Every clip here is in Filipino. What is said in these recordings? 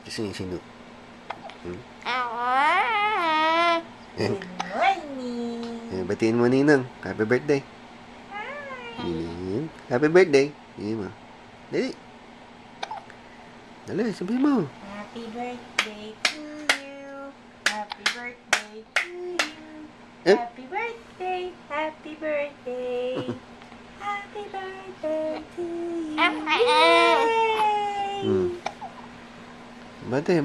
Sino? Good morning. Batiin mo, Ninang. Happy birthday. Happy birthday. Hindi mo. Dali. Dali, sabihin mo. Happy birthday to you. Happy birthday to you. Happy birthday. Happy birthday. Happy birthday to you. Yay! Bate.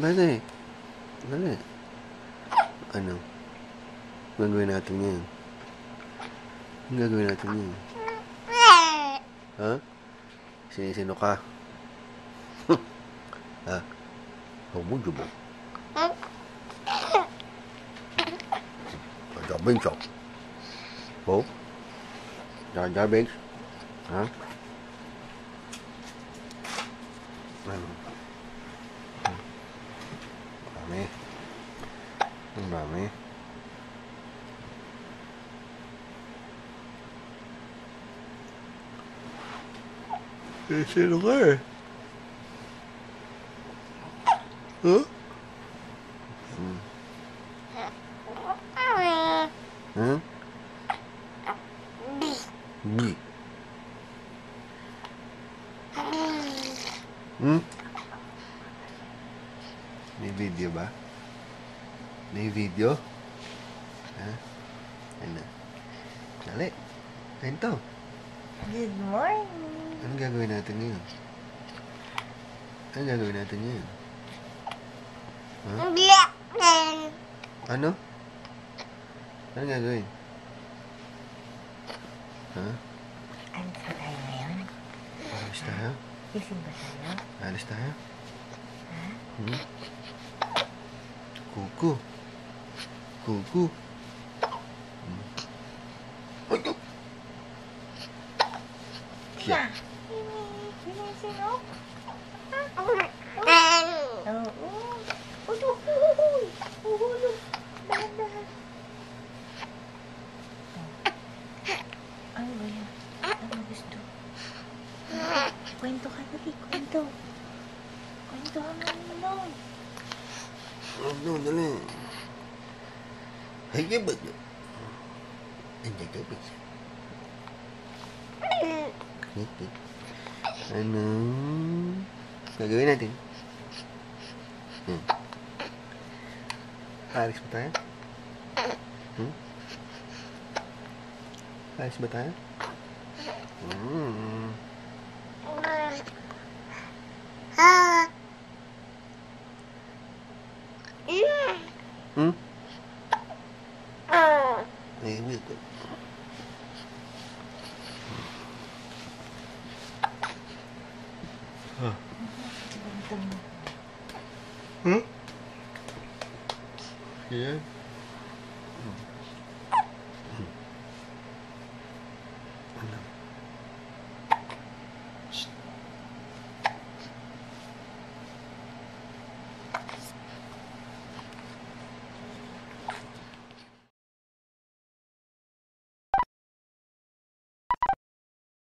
Dali. Ano? Gagawin natin yan. Ang gagawin natin yan. Ha? Sinisino ka? Ha? Huwag mo dyan mo. Jabing siya. Oh? Jabing? Ha? Ano? Ang dami. Sino ka eh? Huh? Huh? B. May video ba? May video? Ha? Ano? Dali. Kain to. Good morning. Anong gagawin natin ngayon? Anong gagawin natin ngayon? Ha? Ano? Anong gagawin? Ha? Alis ba tayo ngayon? Alis tayo? Gising ba tayo? Alis tayo? Ha? Kuku. Yeah. Sino? Oo. Uhulog. Dahan-dahan. Ano ba yan? Ano gusto? Kwento ka dali. Kwento. Kwento ka mo. Ano, dali. Ay, ba't na? Andiyan ka ba siya? Ano? Gagawin natin. Alis ba tayo? Alis ba tayo? Ay, wait. Yeah.